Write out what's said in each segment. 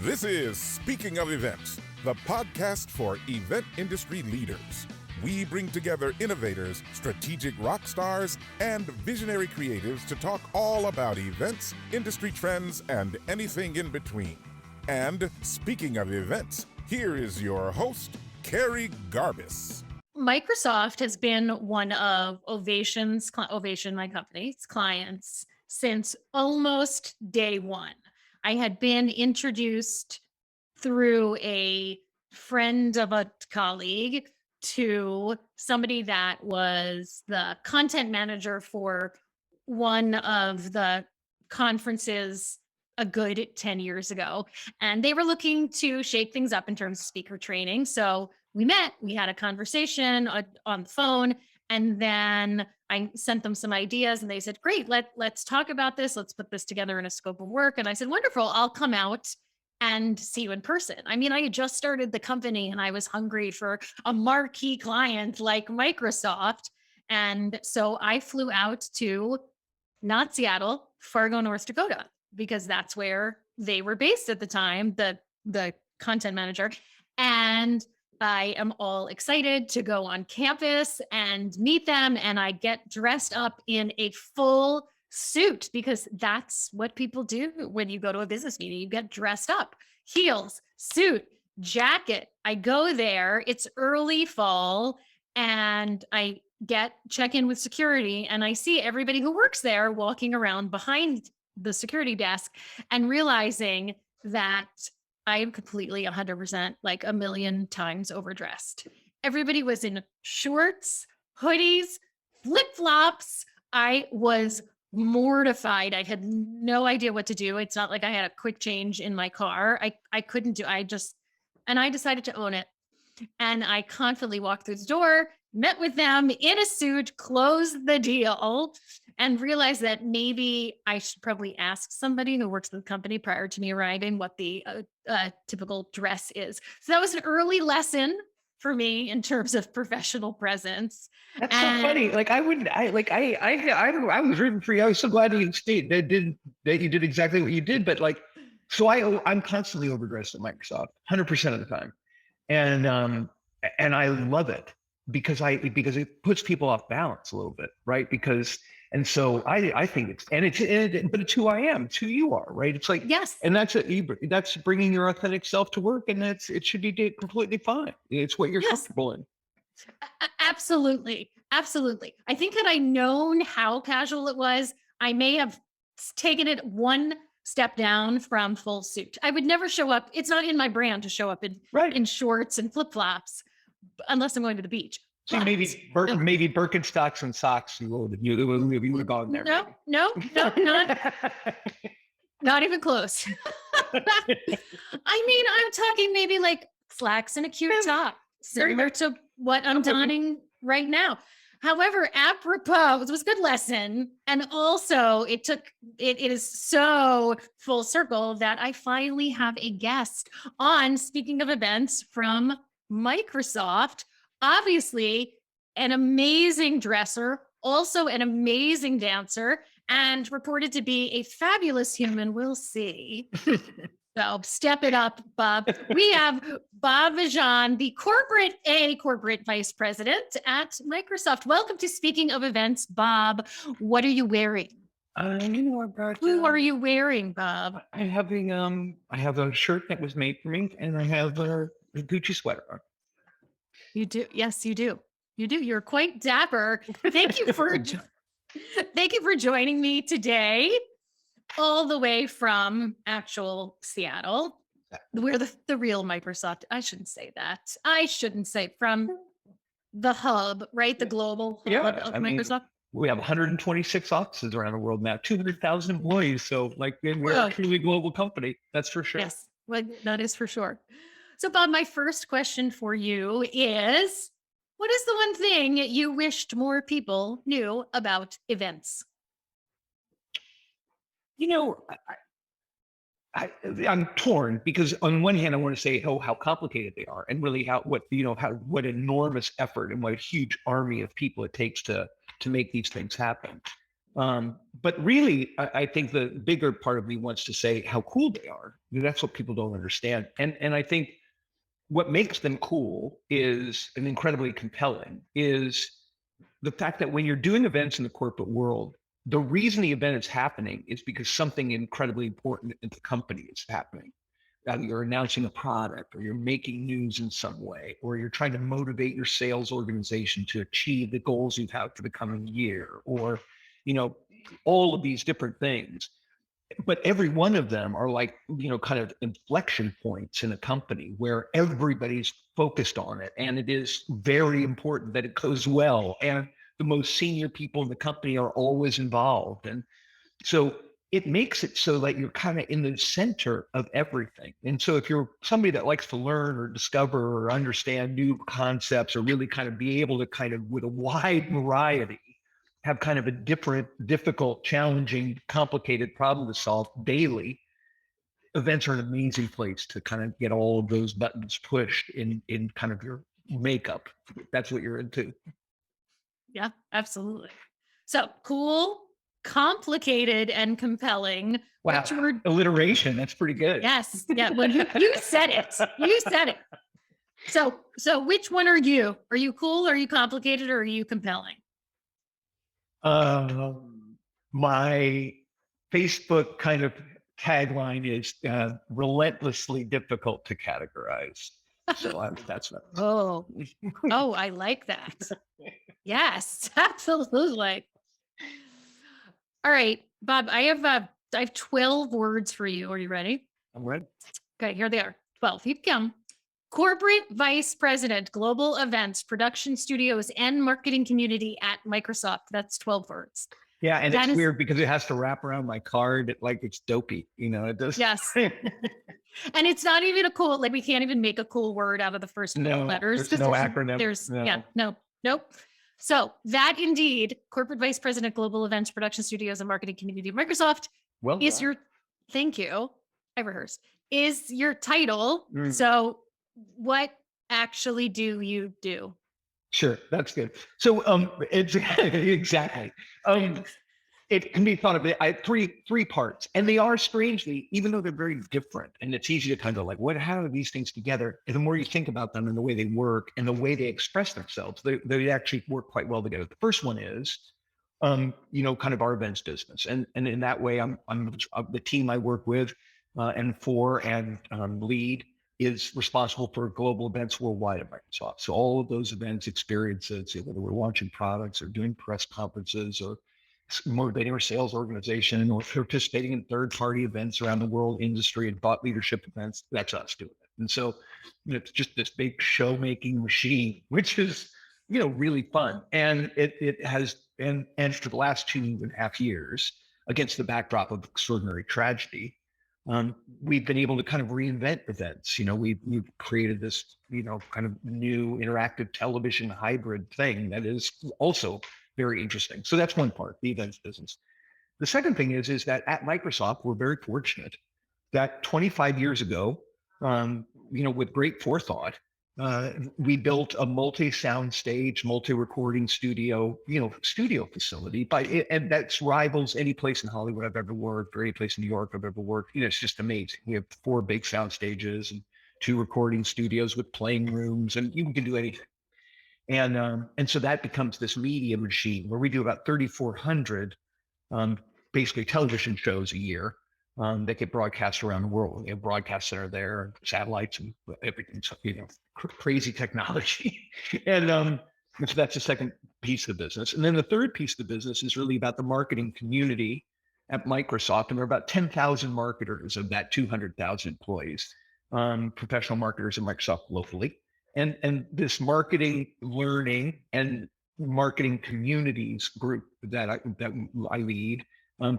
This is Speaking of Events, the podcast for event industry leaders. We bring together innovators, strategic rock stars, and visionary creatives to talk all about events, industry trends, and anything in between. And speaking of events, here is your host, Kerri Garbis. Microsoft has been one of Ovation, my company's clients, since almost day one. I had been introduced through a friend of a colleague to somebody that was the content manager for one of the conferences a good 10 years ago. And they were looking to shake things up in terms of speaker training. So we met, we had a conversation on the phone, and then I sent them some ideas and they said, great, let's talk about this. Let's put this together in a scope of work. And I said, wonderful, I'll come out and see you in person. I mean, I had just started the company and I was hungry for a marquee client like Microsoft. And so I flew out to not Seattle, Fargo, North Dakota, because that's where they were based at the time, the content manager. And I am all excited to go on campus and meet them. And I get dressed up in a full suit because that's what people do when you go to a business meeting. You get dressed up, heels, suit, jacket. I go there. It's early fall and I check in with security and I see everybody who works there walking around behind the security desk and realizing that I am completely 100%, like a million times overdressed. Everybody was in shorts, hoodies, flip-flops. I was mortified. I had no idea what to do. It's not like I had a quick change in my car. I couldn't do, and I decided to own it. And I confidently walked through the door, met with them in a suit, closed the deal, and realized that maybe I should probably ask somebody who works with the company prior to me arriving what the typical dress is. So that was an early lesson for me in terms of professional presence. That's so funny. Like I was rooting for you. I was so glad you did exactly what you did. But like, so I'm constantly overdressed at Microsoft, 100% of the time, and I love it because it puts people off balance a little bit, right? And so I think but it's who I am, it's who you are, right? It's like, yes. And that's bringing your authentic self to work. And it should be completely fine. It's what you're comfortable in. Absolutely. Absolutely. I think had I known how casual it was, I may have taken it one step down from full suit. I would never show up. It's not in my brand to show up in shorts and flip-flops unless I'm going to the beach. So maybe Birkenstocks and socks. You would have gone there. No, not even close. I mean, I'm talking maybe like slacks and a cute top, similar to what I'm donning right now. However, apropos, it was a good lesson. And also it is so full circle that I finally have a guest on Speaking of Events from Microsoft. Obviously, an amazing dresser, also an amazing dancer, and reported to be a fabulous human. We'll see. So step it up, Bob. We have Bob Bejan, the corporate vice president at Microsoft. Welcome to Speaking of Events, Bob. What are you wearing? Who are you wearing, Bob? I have a shirt that was made for me, and I have a Gucci sweater on. You do. Yes, you do. You do. You're quite dapper. Thank you for joining me today, all the way from actual Seattle, where the real Microsoft. I shouldn't say that. I shouldn't say from the hub, right? The global hub of Microsoft. We have 126 offices around the world now, 200,000 employees. So we're a truly global company. That's for sure. Yes, well, that is for sure. So, Bob, my first question for you is, what is the one thing you wished more people knew about events? I'm torn because on one hand, I want to say, how complicated they are, and really what enormous effort and what a huge army of people it takes to make these things happen. But really, I think the bigger part of me wants to say how cool they are. That's what people don't understand. And I think what makes them cool is, and incredibly compelling, is the fact that when you're doing events in the corporate world, the reason the event is happening is because something incredibly important in the company is happening. You're announcing a product, or you're making news in some way, or you're trying to motivate your sales organization to achieve the goals you've had for the coming year, or, all of these different things. But every one of them are like, kind of inflection points in a company where everybody's focused on it. And it is very important that it goes well. And the most senior people in the company are always involved. And so it makes it so that you're kind of in the center of everything. And so if you're somebody that likes to learn or discover or understand new concepts, or really kind of be able to kind of, with a wide variety, have kind of a different, difficult, challenging, complicated problem to solve daily, events are an amazing place to kind of get all of those buttons pushed in kind of your makeup. That's what you're into. Yeah, absolutely. So cool, complicated, and compelling. Wow. Which word? Alliteration. That's pretty good. Yes. Yeah. When you said it. You said it. So which one are you? Are you cool? Are you complicated? Or are you compelling? My Facebook kind of tagline is relentlessly difficult to categorize. So that's what. Oh, I like that. Yes, absolutely. All right, Bob, I have 12 words for you. Are you ready? I'm ready. Okay, here they are. 12. Here you come. Corporate Vice President, Global Events, Production Studios, and Marketing Community at Microsoft. That's 12 words. Yeah, and it's weird because it has to wrap around my card like it's dopey. It does. Yes. And it's not even a cool, we can't even make a cool word out of the first letters. There's no acronym. Nope. So that indeed, Corporate Vice President, Global Events, Production Studios, and Marketing Community of Microsoft is your, thank you, I rehearsed, is your title. So what actually do you do? Sure, that's good. So it's exactly. It can be thought of three parts, and they are strangely, even though they're very different, and it's easy to kind of like, how are these things together? And the more you think about them and the way they work and the way they express themselves, they actually work quite well together. The first one is, kind of our events business, and in that way, I'm the team I work with and lead is responsible for global events worldwide at Microsoft. So all of those events, experiences, whether we're launching products or doing press conferences or motivating our sales organization or participating in third-party events around the world, industry and thought leadership events, that's us doing it. And so it's just this big show-making machine, which is, really fun. And it has, and for the last 2.5 years, against the backdrop of extraordinary tragedy, we've been able to kind of reinvent events. We've created this, kind of new interactive television hybrid thing that is also very interesting. So that's one part, the events business. The second thing is that at Microsoft, we're very fortunate that 25 years ago, with great forethought, we built a multi-sound stage, multi-recording studio, studio facility, and that rivals any place in Hollywood I've ever worked or any place in New York I've ever worked. It's just amazing. We have 4 big sound stages and 2 recording studios with playing rooms, and you can do anything. And so that becomes this media machine where we do about 3,400 basically television shows a year that get broadcast around the world. We have broadcast center there, and satellites and everything. So, crazy technology. And so that's the second piece of the business. And then the third piece of the business is really about the marketing community at Microsoft. And there are about 10,000 marketers of that 200,000 employees, professional marketers at Microsoft locally. And this marketing, learning, and marketing communities group that I lead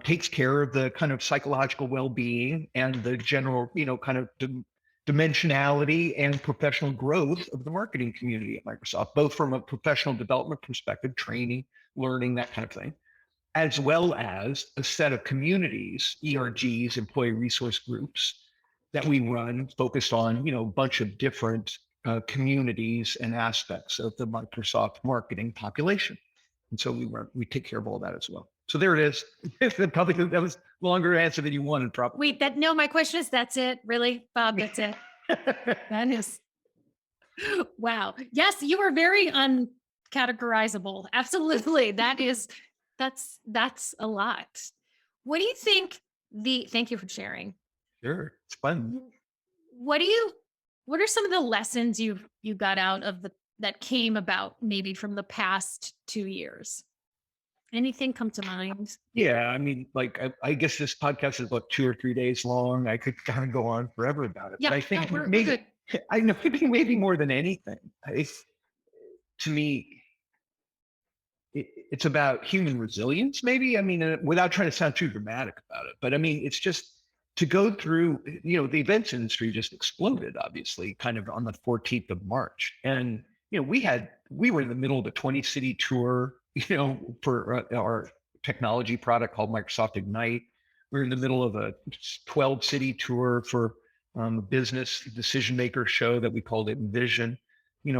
takes care of the kind of psychological well-being and the general, kind of dimensionality and professional growth of the marketing community at Microsoft, both from a professional development perspective, training, learning, that kind of thing, as well as a set of communities, ERGs, employee resource groups, that we run focused on, a bunch of different communities and aspects of the Microsoft marketing population. And so we take care of all that as well. So there it is. Probably that was a longer answer than you wanted, probably. Wait, no, my question is, that's it? Really, Bob? That's it? That is, wow. Yes, you are very uncategorizable. Absolutely. That's a lot. What do you think thank you for sharing. Sure, it's fun. What are some of the lessons you got out of that came about maybe from the past 2 years? Anything come to mind? Yeah, I mean, like I guess this podcast is about 2 or 3 days long. I could kind of go on forever about it, Yeah, but I think we're maybe good. I know maybe more than anything, to me, it's about human resilience. Maybe I mean, without trying to sound too dramatic about it, but I mean, it's just to go through. The events industry just exploded, obviously, kind of on the 14th of March, and we were in the middle of the 20-city tour, for our technology product called Microsoft Ignite. We're in the middle of a 12-city tour for a business decision maker show that we called Envision. We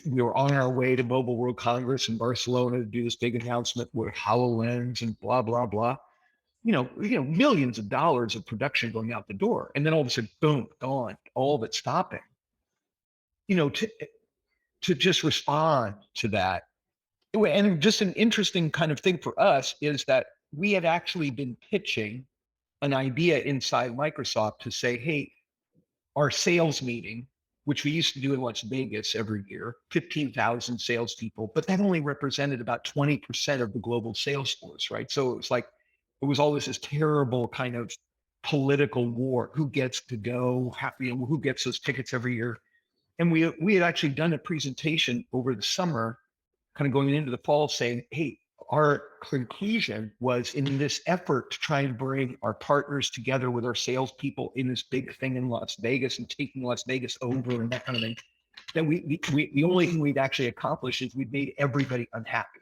were on our way to Mobile World Congress in Barcelona to do this big announcement with HoloLens and blah blah blah. Millions of dollars of production going out the door, and then all of a sudden, boom, gone, all of it stopping. To just respond to that. And just an interesting kind of thing for us is that we had actually been pitching an idea inside Microsoft to say, hey, our sales meeting, which we used to do in Las Vegas every year, 15,000 salespeople, but that only represented about 20% of the global sales force, right? So it was always this terrible kind of political war. Who gets to go? Who gets those tickets every year? And we had actually done a presentation over the summer, kind of going into the fall, saying, hey, our conclusion was in this effort to try and bring our partners together with our salespeople in this big thing in Las Vegas and taking Las Vegas over and that kind of thing, that we the only thing we'd actually accomplished is we'd made everybody unhappy.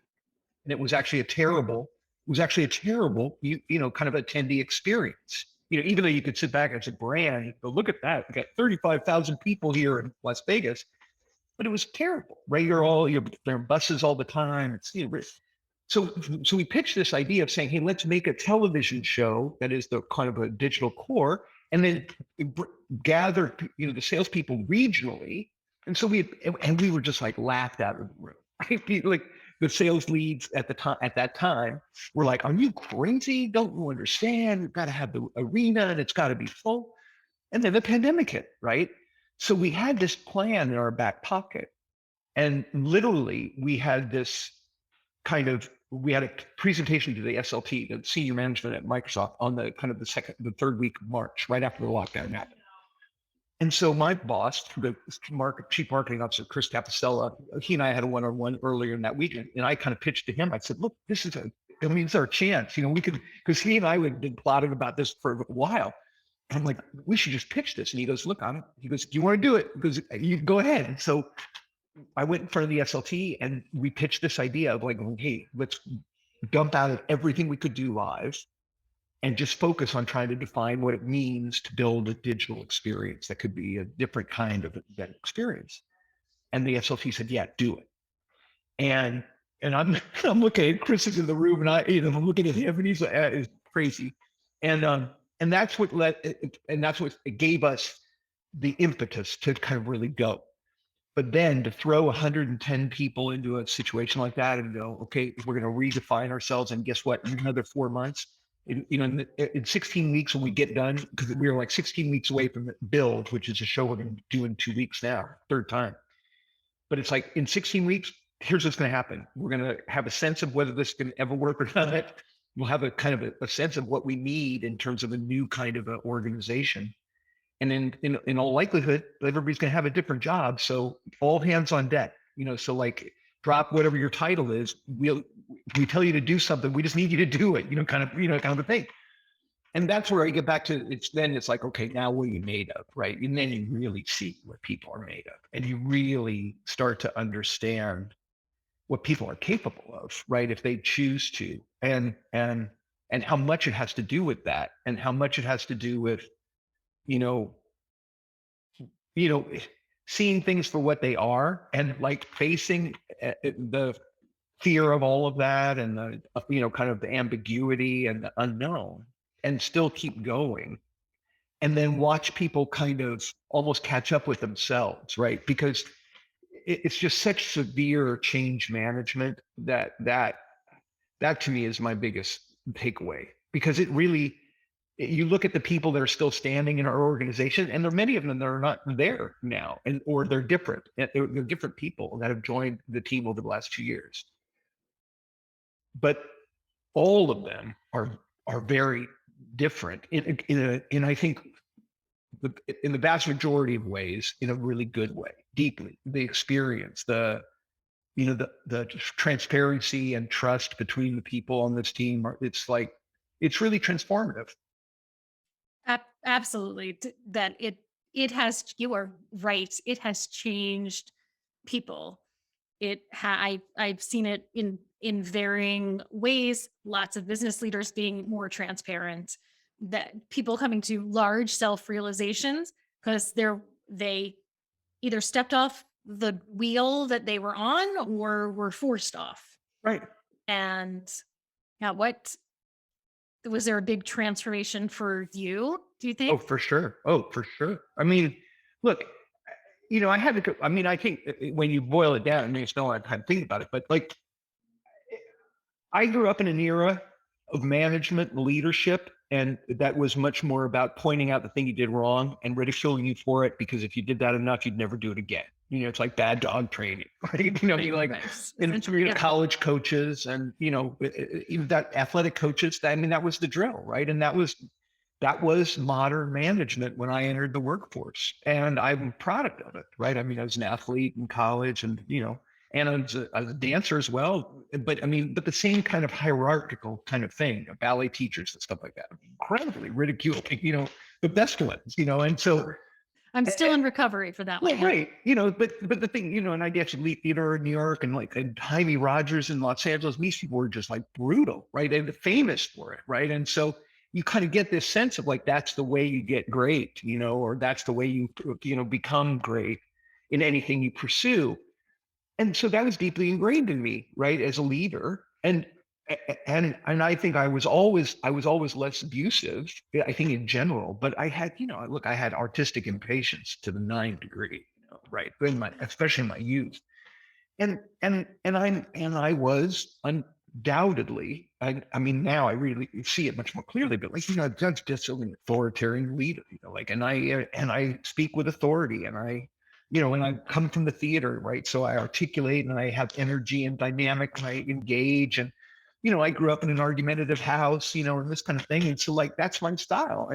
And it was actually a terrible, kind of attendee experience. Even though you could sit back as a brand, but look at that, we got 35,000 people here in Las Vegas, but it was terrible, right? There are buses all the time. So we pitched this idea of saying, hey, let's make a television show that is the kind of a digital core, and then gather, the salespeople regionally. And so we were just like laughed out of the room. Right? Like the sales leads at that time were like, are you crazy? Don't you understand? We've got to have the arena and it's got to be full. And then the pandemic hit, right? So we had this plan in our back pocket, and literally we had a presentation to the SLT, the senior management at Microsoft, on the kind of the third week of March, right after the lockdown happened. And so my boss, the chief marketing officer, Chris Capicella, he and I had a one-on-one earlier in that weekend, and I kind of pitched to him. I said, look, it's our chance. We could, because he and I had been plotting about this for a while. I'm like, we should just pitch this. And he goes, look, he goes, do you want to do it? Because you go ahead. And so I went in front of the SLT and we pitched this idea of like, hey, let's dump out of everything we could do live and just focus on trying to define what it means to build a digital experience that could be a different kind of event experience. And the SLT said, yeah, do it. And I'm looking at Chris is in the room, and I'm looking at him, and he's like, it's crazy. And that's what it gave us the impetus to kind of really go. But then to throw 110 people into a situation like that and go, okay, we're going to redefine ourselves. And guess what? In another 4 months, in 16 weeks when we get done, because we were like 16 weeks away from Build, which is a show we're going to do in 2 weeks now, third time. But it's like in 16 weeks, here's what's going to happen. We're going to have a sense of whether this can ever work or not. We'll have a kind of a sense of what we need in terms of a new kind of an organization. And in all likelihood, everybody's going to have a different job. So all hands on deck, so like drop whatever your title is. We tell you to do something. We just need you to do it, kind of a thing. And that's where I get back to it's like, okay, now what are you made of? Right. And then you really see what people are made of, and you really start to understand what people are capable of, right? If they choose to, and how much it has to do with that, and how much it has to do with, seeing things for what they are, and like facing the fear of all of that and the, kind of the ambiguity and the unknown, and still keep going. And then watch people kind of almost catch up with themselves, right? Because it's just such severe change management that to me is my biggest takeaway, because it really, you look at the people that are still standing in our organization, and there are many of them that are not there now, and or they're different. They're different people that have joined the team over the last 2 years. But all of them are very different in I think in the vast majority of ways, in a really good way, deeply. The experience, the transparency and trust between the people on this team, it's really transformative. Absolutely. That it has, you are right. It has changed people. I've seen it in varying ways. Lots of business leaders being more transparent, that people coming to large self-realizations because they either stepped off the wheel that they were on or were forced off. Right. And yeah, was there a big transformation for you, do you think? Oh, for sure. I mean, look, I had to go, I mean, I think when you boil it down, I mean, it's no one time to think about it, but like, I grew up in an era of management and leadership, and that was much more about pointing out the thing you did wrong and ridiculing you for it, because if you did that enough, you'd never do it again. It's like bad dog training, right? You like in college coaches and, even that athletic coaches, I mean, that was the drill, right? And that was modern management when I entered the workforce, and I'm proud of it, right? I mean, I was an athlete in college, and and I was a dancer as well. But the same kind of hierarchical kind of thing, ballet teachers and stuff like that, incredibly ridiculed, the best ones, and so. I'm still in recovery for that one. Well, right. But the thing, and I did Elite Theater in New York, and Jaime Rogers in Los Angeles. These people were just like brutal, right? And famous for it, right? And so you kind of get this sense of like, that's the way you get great, or that's the way you, become great in anything you pursue. And so that was deeply ingrained in me, right, as a leader. And I think I was always less abusive, I think, in general, but I had, I had artistic impatience to the 9th degree, right, especially in my youth. And I was undoubtedly, I mean, now I really see it much more clearly, but like, that's just an authoritarian leader, and I speak with authority, and and I come from the theater, right? So I articulate, and I have energy and dynamic, and I engage, and, I grew up in an argumentative house, and this kind of thing. And so like, that's my style.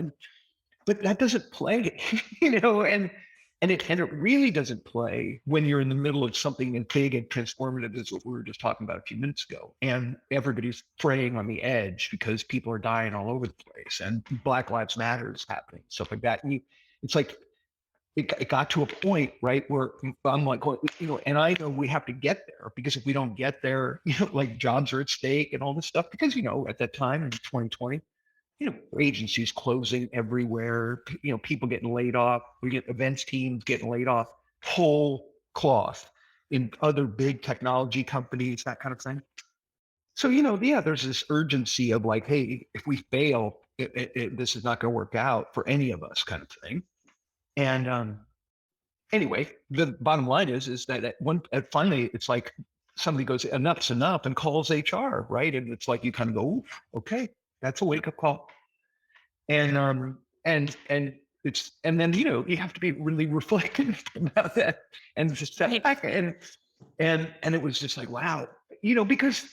But that doesn't play, and it really doesn't play when you're in the middle of something as big and transformative as what we were just talking about a few minutes ago. And everybody's fraying on the edge because people are dying all over the place, and Black Lives Matter is happening, stuff like that. And it's like, it got to a point, right, where I'm like, and I know we have to get there, because if we don't get there, like, jobs are at stake and all this stuff. Because, at that time in 2020, agencies closing everywhere, people getting laid off, we get events teams getting laid off, whole cloth in other big technology companies, that kind of thing. So, there's this urgency of like, hey, if we fail, this is not going to work out for any of us, kind of thing. And anyway, the bottom line is that finally, it's like somebody goes, enough's enough, and calls HR, right? And it's like, you kind of go, okay, that's a wake up call. And then you have to be really reflective about that, and just step back, and it was just like, wow, because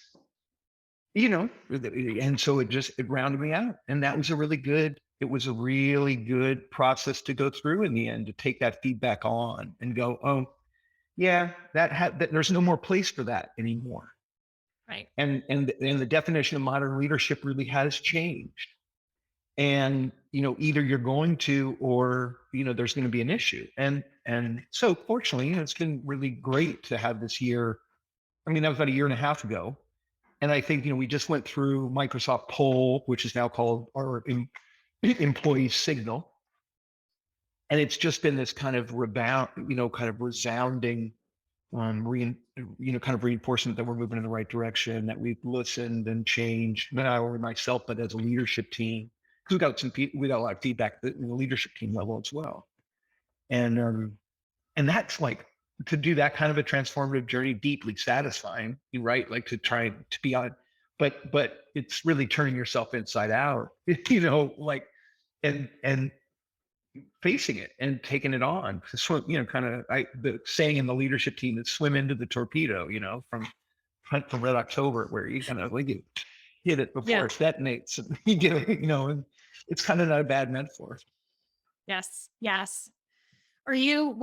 and so it rounded me out, and that was a really good. It was a really good process to go through in the end, to take that feedback on and go, oh, yeah, that there's no more place for that anymore. Right. And the definition of modern leadership really has changed. And, either you're going to, or, there's going to be an issue. And so fortunately, it's been really great to have this year. I mean, that was about a year and a half ago. And I think, we just went through Microsoft Poll, which is now called our employee signal. And it's just been this kind of resounding kind of reinforcement that we're moving in the right direction, that we've listened and changed, not only myself, but as a leadership team. Because we got a lot of feedback at the leadership team level as well. And that's like, to do that kind of a transformative journey, deeply satisfying, right? Like to try to be on, but it's really turning yourself inside out, like, and facing it and taking it on. Swim, kind of the saying in the leadership team is swim into the torpedo, from Hunt from Red October, where you kind of like you hit it before it detonates, and you get it, and it's kind of not a bad metaphor. Yes. Are you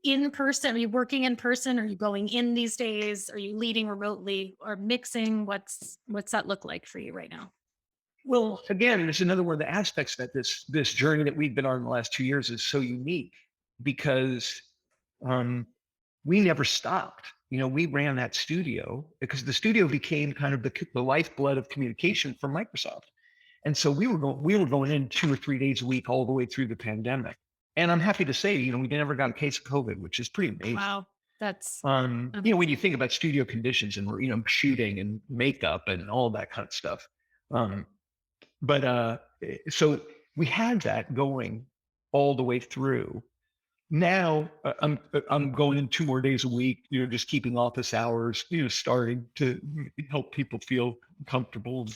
in person? Are you working in person? Are you going in these days? Are you leading remotely or mixing? What's that look like for you right now? Well, again, there's another one of the aspects that this journey that we've been on in the last 2 years is so unique, because we never stopped. We ran that studio because the studio became kind of the lifeblood of communication for Microsoft. And so we were going in 2 or 3 days a week all the way through the pandemic. And I'm happy to say, we never got a case of COVID, which is pretty amazing. Wow. That's when you think about studio conditions and shooting and makeup and all that kind of stuff. But so we had that going all the way through. Now I'm going in 2 more days a week, just keeping office hours, starting to help people feel comfortable.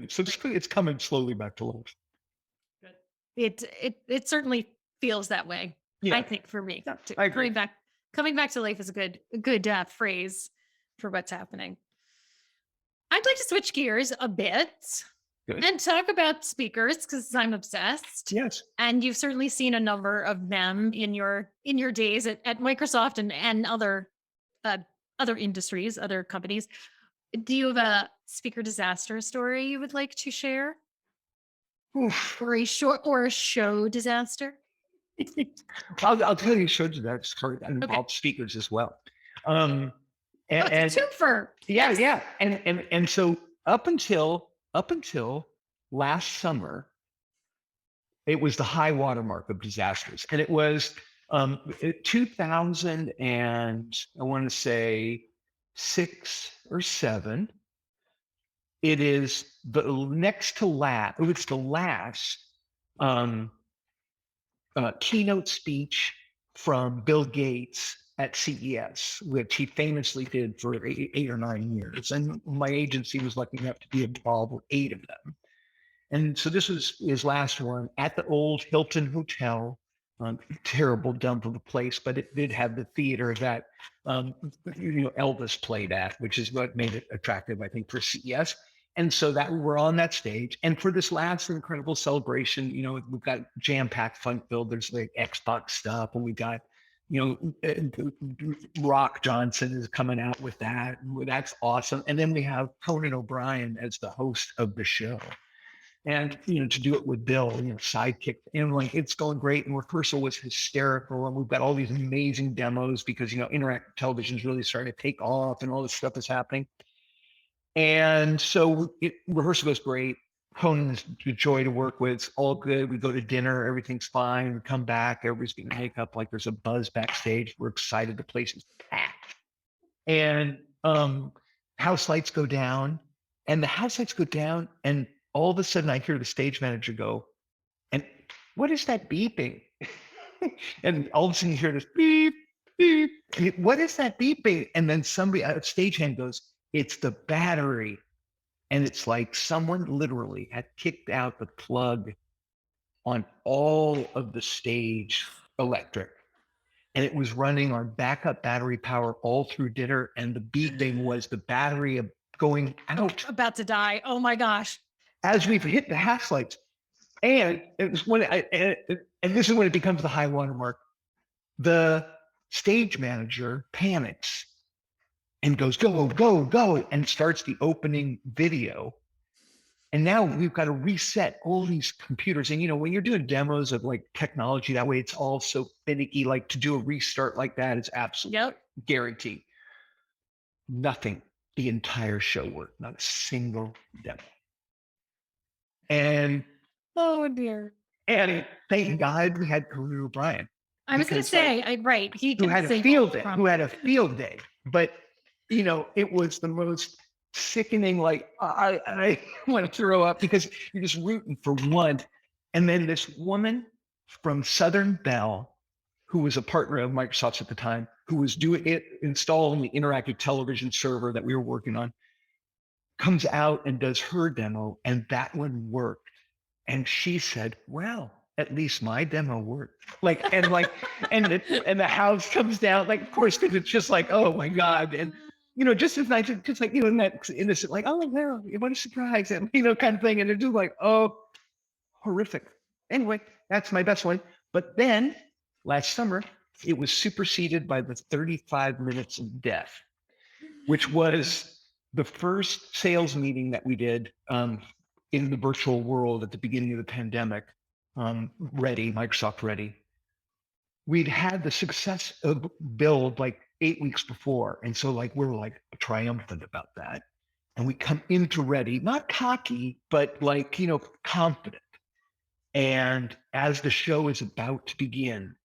So it's coming slowly back to life. It certainly feels that way. Yeah. I think for me, I agree. Coming back to life is a good phrase for what's happening. I'd like to switch gears a bit. Good. And talk about speakers, because I'm obsessed. Yes. And you've certainly seen a number of them in your days at Microsoft and other industries, other companies. Do you have a speaker disaster story you would like to share? Oof. Or a show disaster? I'll tell you a show disaster that involves speakers as well. And twofer. Yeah, yes. Yeah. And so up until last summer, it was the high watermark of disasters. And it was 2000 and I want to say 6 or 7. It is the next to last. It was the last keynote speech from Bill Gates at CES, which he famously did for 8 or 9 years. And my agency was lucky enough to be involved with 8 of them. And so this was his last one at the old Hilton Hotel. Terrible dump of a place, but it did have the theater that Elvis played at, which is what made it attractive, I think, for CES. And so that we're on that stage, and for this last incredible celebration, we've got jam-packed fun-filled. There's like Xbox stuff, and we got Rock Johnson is coming out with that. That's awesome. And then we have Conan O'Brien as the host of the show. And, to do it with Bill, sidekick, and like, it's going great. And rehearsal was hysterical. And we've got all these amazing demos because, interactive television is really starting to take off and all this stuff is happening. And so rehearsal goes great. Conan's a joy to work with. It's all good. We go to dinner. Everything's fine. We come back. Everybody's getting makeup. Like, there's a buzz backstage. We're excited. The place is packed. And house lights go down. And the house lights go down. And all of a sudden, I hear the stage manager go, "And what is that beeping?" And all of a sudden, you hear this beep, beep. And what is that beeping? And then somebody, a stagehand goes, "It's the battery." And it's like someone literally had kicked out the plug on all of the stage electric. And it was running on backup battery power all through dinner. And the beeping was the battery going out. About to die. Oh my gosh. As we've hit the half lights. And it was when and this is when it becomes the high watermark. The stage manager panics and goes, "Go, go, go," and starts the opening video. And now we've got to reset all these computers. And, when you're doing demos of like technology that way, it's all so finicky. Like, to do a restart like that is absolutely guaranteed. Nothing. The entire show worked. Not a single demo. And oh dear. And thank God we had Conan O'Brien. I was going to say, right. He who can had a sing field all day, from- who had a field day. But, it was the most sickening, like, I want to throw up because you're just rooting for one. And then this woman from Southern Bell, who was a partner of Microsoft's at the time, who was installing the interactive television server that we were working on, comes out and does her demo, and that one worked. And she said, well, at least my demo worked. And the house comes down, like, of course, because it's just like, oh my God. And, just as nice, just like, in that innocent, like, oh, well, what a surprise. And, kind of thing. And it's just like, oh, horrific. Anyway, that's my best one. But then last summer, it was superseded by the 35 minutes of death, which was the first sales meeting that we did in the virtual world at the beginning of the pandemic. Microsoft Ready. We'd had the success of build like 8 weeks before. And so like, we're like triumphant about that. And we come into Ready, not cocky, but like, confident. And as the show is about to begin,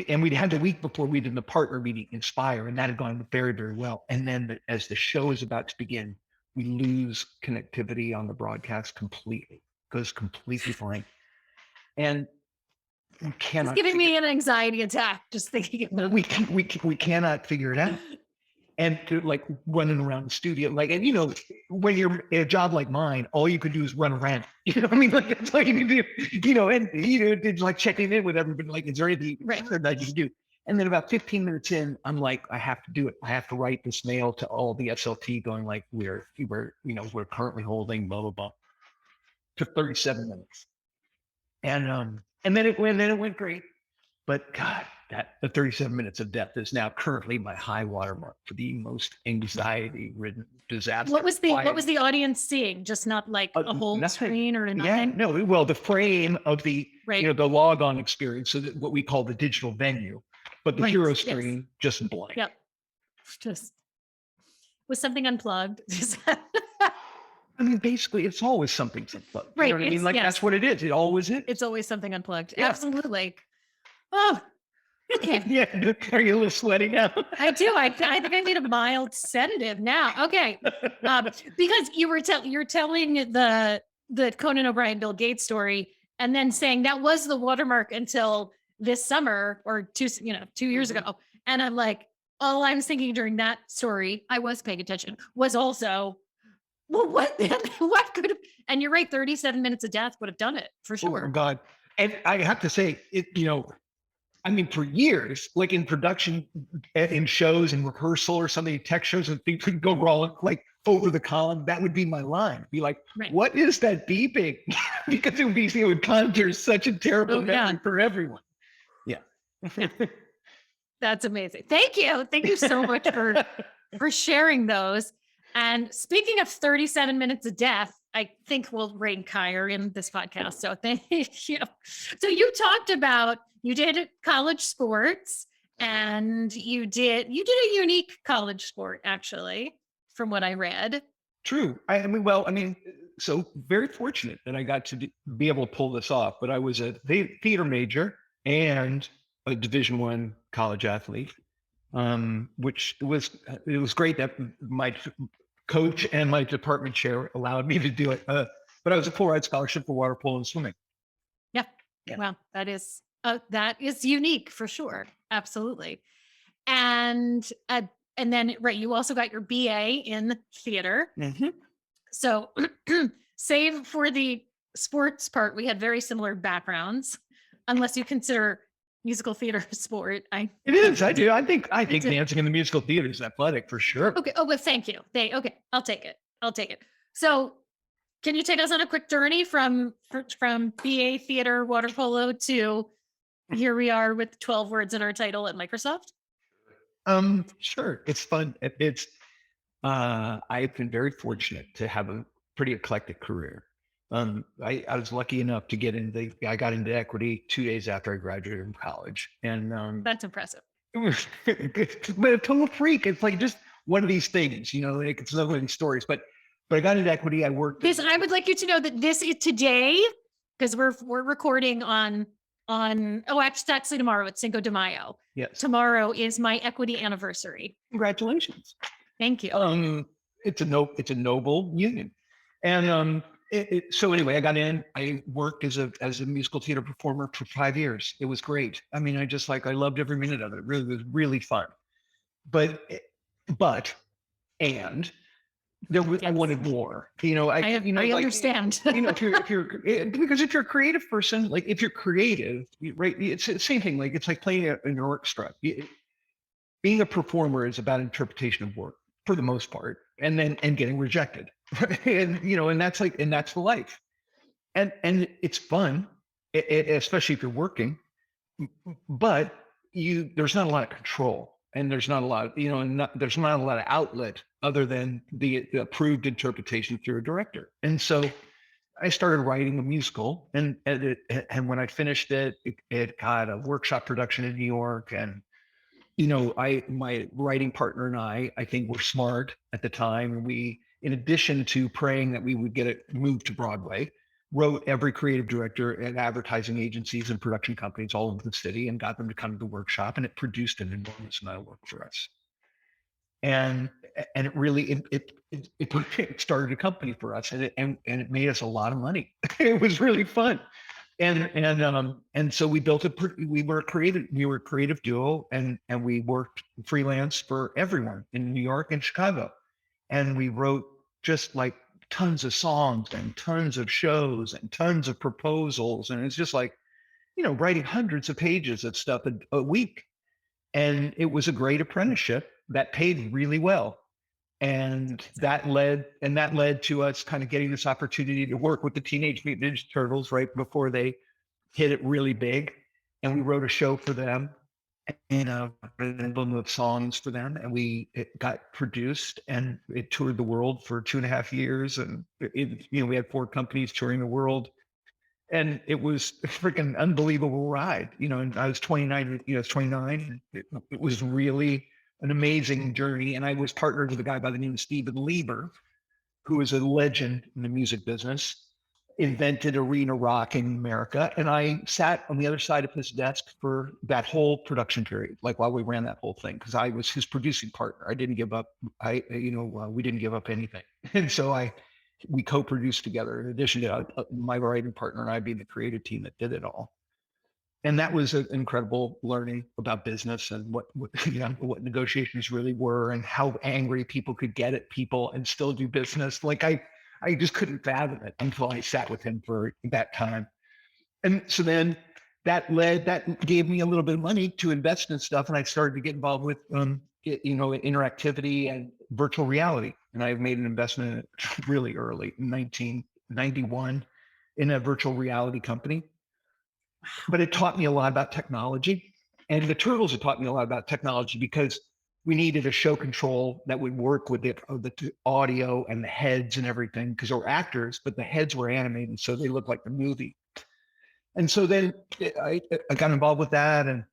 and we'd had the week before we did the partner meeting, Inspire, and that had gone very, very well. And then as the show is about to begin, we lose connectivity on the broadcast completely, goes completely blank. And we cannot. It's giving me an anxiety attack just thinking about it. We cannot figure it out. And to like running around the studio, like, and when you're in a job like mine, all you could do is run around. You know what I mean? Like that's all you can do. And it's like checking in with everybody. Like, is there anything that you can do? And then about 15 minutes in, I'm like, I have to do it. I have to write this mail to all the SLT, going like, we're currently holding blah blah blah. Took 37 minutes, and then it went great. But God, the 37 minutes of death is now currently my high watermark for the most anxiety-ridden disaster. What was the audience seeing? Just not like a whole screen or nothing? Yeah, no. Well, the frame of the right. The log-on experience, so that what we call the digital venue, but the hero screen just blank. Yep. Just was something unplugged. I mean, basically, it's always something unplugged. Right. You know what I mean? Like that's what it is. It always is. It's always something unplugged. Yeah. Absolutely. Oh, okay. Yeah. Are you a little sweaty now? I do. I think I need a mild sedative now. Okay. Because you're telling the Conan O'Brien, Bill Gates story, and then saying that was the watermark until this summer or 2 years ago. And I'm like, all I was thinking during that story, I was paying attention, was also, well, what could have, and you're right, 37 minutes of death would have done it for sure. Oh God. And I have to say, I mean, for years, like in production, in shows and rehearsal or something, tech shows and things would go wrong, like over the column, that would be my line. Be like, What is that beeping? Because it would conjure such a terrible memory for everyone. Yeah. That's amazing. Thank you. Thank you so much for sharing those. And speaking of 37 minutes of death, I think we'll rank higher in this podcast. So thank you. So you talked about, you did college sports and you did a unique college sport, actually, from what I read. True. So very fortunate that I got to be able to pull this off, but I was a theater major and a Division I college athlete, which it was great that my coach and my department chair allowed me to do it. But I was a full ride scholarship for water polo and swimming. Yeah. Well, that is unique for sure. Absolutely. And then, you also got your BA in theater. Mm-hmm. So save for the sports part, we had very similar backgrounds, unless you consider musical theater a sport. It is. I do. I think dancing in the musical theater is athletic for sure. Okay. Oh, well, thank you. Okay. I'll take it. So can you take us on a quick journey from BA theater water polo to here we are with 12 words in our title at Microsoft? Sure. It's fun. I've been very fortunate to have a pretty eclectic career. I was lucky enough to I got into equity 2 days after I graduated from college. And that's impressive. But a total freak. It's like just one of these things, like it's one of these stories. But I got into equity. I worked. I would like you to know that this is today, because we're recording on actually, it's actually tomorrow. It's Cinco de Mayo. Yes. Tomorrow is my equity anniversary. Congratulations. Thank you. It's a noble union. And so anyway, I got in. I worked as a musical theater performer for 5 years. It was great. I mean, I loved every minute of it. It really was really fun. But but and I Yes. wanted more. I understand. Because if you're a creative person, like if you're creative, right? It's the same thing. Like it's like playing an orchestra. Being a performer is about interpretation of work for the most part, and getting rejected. And that's the life. And it's fun, especially if you're working, but there's not a lot of control, and there's not a lot of, there's not a lot of outlet other than the approved interpretation through a director. And so I started writing a musical, and when I finished it, it got a workshop production in New York. And my writing partner and I think were smart at the time. And we, in addition to praying that we would get it moved to Broadway, wrote every creative director at advertising agencies and production companies all over the city and got them to come to the workshop. And it produced an enormous amount of work for us. And it really, it started a company for us, and it made us a lot of money. It was really fun. And so we we were a creative duo, and we worked freelance for everyone in New York and Chicago. And we wrote just like tons of songs and tons of shows and tons of proposals. And it's just like, writing hundreds of pages of stuff a week. And it was a great apprenticeship that paid really well. And that led to us kind of getting this opportunity to work with the Teenage Mutant Ninja Turtles right before they hit it really big. And we wrote a show for them, and an album of songs for them. And it got produced, and it toured the world for 2.5 years. And we had 4 companies touring the world. And it was a freaking unbelievable ride, and I was 29, I was 29. It was really an amazing journey. And I was partnered with a guy by the name of Steven Lieber, who is a legend in the music business, invented arena rock in America. And I sat on the other side of his desk for that whole production period, like while we ran that whole thing, because I was his producing partner. I didn't give up. We didn't give up anything. And so we co-produced together, in addition to my writing partner and I being the creative team that did it all. And that was an incredible learning about business and what negotiations really were, and how angry people could get at people and still do business. Like I just couldn't fathom it until I sat with him for that time. And so then that gave me a little bit of money to invest in stuff. And I started to get involved with, interactivity and virtual reality. And I made an investment in it really early, in 1991, in a virtual reality company. But it taught me a lot about technology. And the Turtles had taught me a lot about technology, because we needed a show control that would work with the audio and the heads and everything, because they were actors, but the heads were animated, so they looked like the movie. And so then I got involved with that, and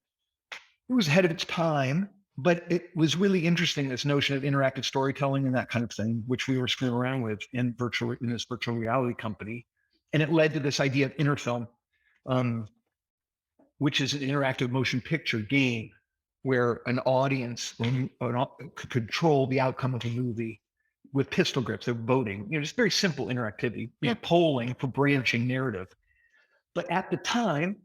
it was ahead of its time. But it was really interesting, this notion of interactive storytelling and that kind of thing, which we were screwing around with in this virtual reality company. And it led to this idea of Interfilm, which is an interactive motion picture game where an audience could control the outcome of a movie with pistol grips. They're voting, just very simple interactivity, polling for branching narrative. But at the time,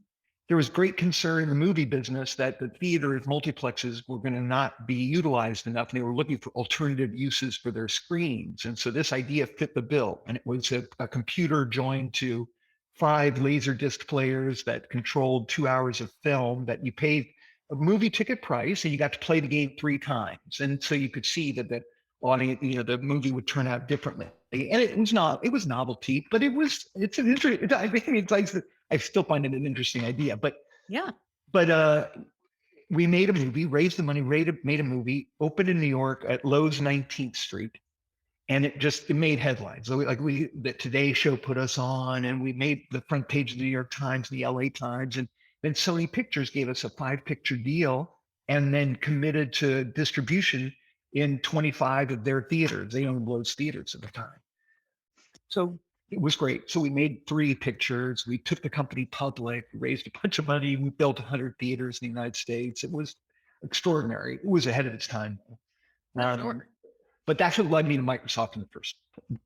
there was great concern in the movie business that the theaters, multiplexes were going to not be utilized enough, and they were looking for alternative uses for their screens. And so this idea fit the bill, and it was a computer joined to 5 laser disc players that controlled 2 hours of film, that you paid a movie ticket price, and you got to play the game 3 times. And so you could see that the audience, the movie would turn out differently. And it was novelty, but it's an interesting, I mean, it's like, I still find it an interesting idea, but we made a movie, raised the money, made a movie, opened in New York at Lowe's 19th Street. And it made headlines. So the Today Show put us on, and we made the front page of the New York Times, the LA Times. And then Sony Pictures gave us a 5-picture deal, and then committed to distribution in 25 of their theaters. They owned Lowe's theaters at the time. So It was great. So we made 3 pictures. We took the company public, raised a bunch of money. We built 100 theaters in the United States. It was extraordinary. It was ahead of its time. Sure. But that's what led me to Microsoft in the first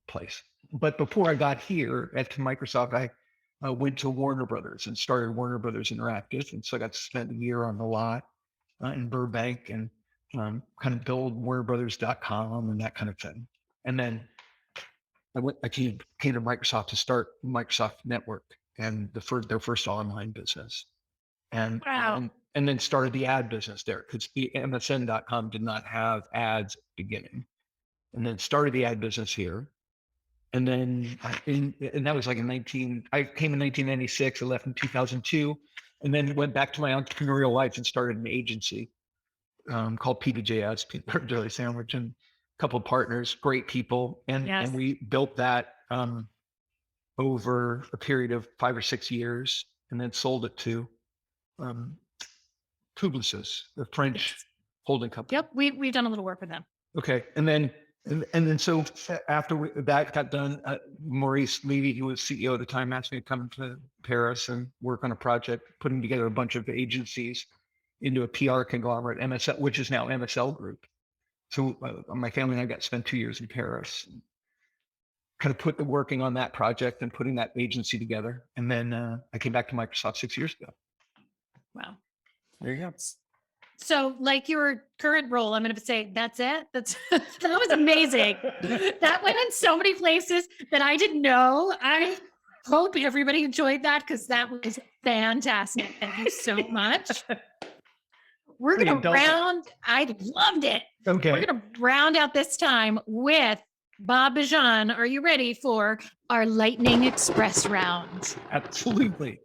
place. But before I got here at Microsoft, I went to Warner Brothers and started Warner Brothers Interactive. And so I got to spend a year on the lot in Burbank and kind of build WarnerBrothers.com and that kind of thing. And then I came to Microsoft to start Microsoft Network and their first online business. And, Wow. and then started the ad business there because the MSN.com did not have ads at the beginning. And then started the ad business here. And then, and that was like I came in 1996, I left in 2002, and then went back to my entrepreneurial life and started an agency called PBJ Ads, Peanut Butter Jelly Sandwich, and a couple of partners, great people. And we built that over a period of 5 or 6 years and then sold it to Publicis, the French holding company. Yep. We've done a little work with them. Okay. And then so after that got done, Maurice Levy, who was CEO at the time, asked me to come to Paris and work on a project, putting together a bunch of agencies into a PR conglomerate, MSL, which is now MSL Group. So my family and I got to spend 2 years in Paris, kind of working on that project and putting that agency together. And then I came back to Microsoft 6 years ago. Wow. There you go. So like your current role, I'm going to say, that's it. That was amazing. That went in so many places that I didn't know. I hope everybody enjoyed that because that was fantastic. Thank you so much. We're going to I loved it. Okay. We're going to round out this time with Bob Bejan. Are you ready for our Lightning Express round? Absolutely.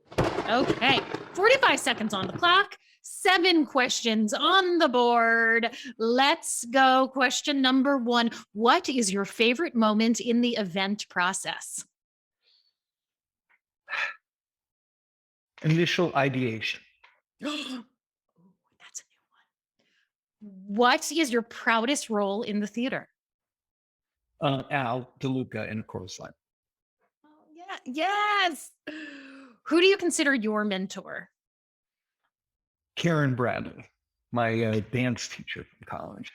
Okay. 45 seconds on the clock. 7 questions on the board. Let's go. Question number 1. What is your favorite moment in the event process? Initial ideation. That's a new one. What is your proudest role in the theater? Al DeLuca in Chorus Line. Oh, yeah. Yes. Who do you consider your mentor? Karen Bradley, my dance teacher from college.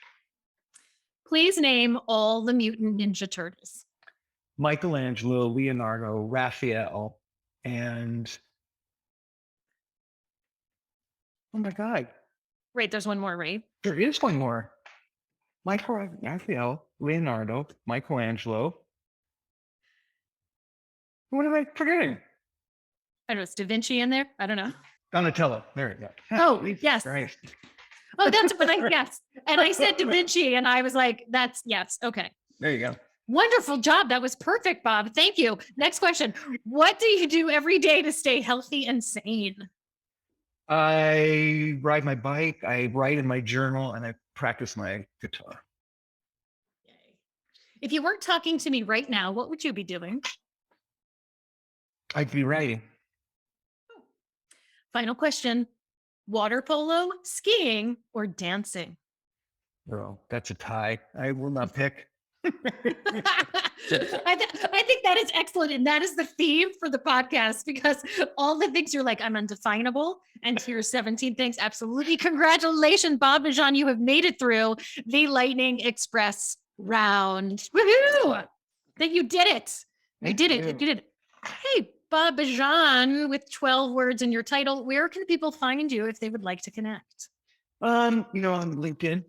Please name all the Mutant Ninja Turtles. Michelangelo, Leonardo, Raphael, and oh my God. Right, there's one more, right? There is one more. Raphael, Leonardo, Michelangelo. What am I forgetting? I don't know, is Da Vinci in there? I don't know. Donatello. There you go. Oh, yes. Right. Oh, that's what I guessed. And I said Da Vinci, and I was like, that's yes. Okay. There you go. Wonderful job. That was perfect, Bob. Thank you. Next question. What do you do every day to stay healthy and sane? I ride my bike, I write in my journal, and I practice my guitar. Yay. If you weren't talking to me right now, what would you be doing? I'd be writing. Final question. Water polo, skiing, or dancing? Oh, that's a tie. I will not pick. I think that is excellent. And that is the theme for the podcast because all the things you're like, I'm undefinable. And here's 17 things. Absolutely. Congratulations, Bob and Jean. You have made it through the Lightning Express round. Woohoo! That you did it. You did it. You did it. Hey, Bob Bejan, with 12 words in your title, where can people find you if they would like to connect? On LinkedIn,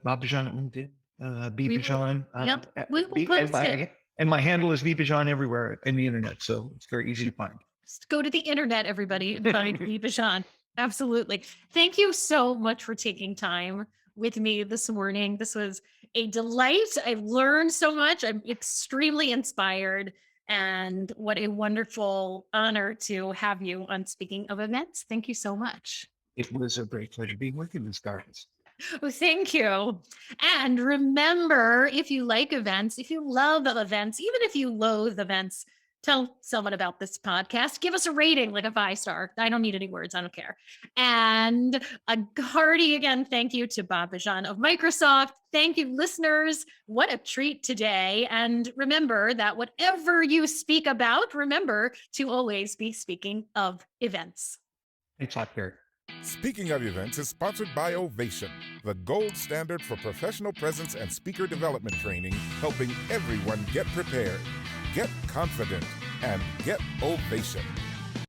Bob Bejan at LinkedIn, B Bejan. Yep, we will post it. And my handle is B Bejan everywhere in the internet, so it's very easy to find. Just go to the internet, everybody, and find B Bejan. Absolutely. Thank you so much for taking time with me this morning. This was a delight. I've learned so much. I'm extremely inspired. And what a wonderful honor to have you on Speaking of Events. Thank you so much. It was a great pleasure being with you, Ms. Garbis. Well, thank you. And remember, if you like events, if you love events, even if you loathe events, Tell someone about this podcast. Give us a rating, like a 5-star. I don't need any words. I don't care. And a hearty again, thank you to Bob Bejan of Microsoft. Thank you, listeners. What a treat today. And remember that whatever you speak about, remember to always be speaking of events. Thanks a lot, Kerri. Speaking of Events is sponsored by Ovation, the gold standard for professional presence and speaker development training, helping everyone get prepared, get confident, and get Ovation.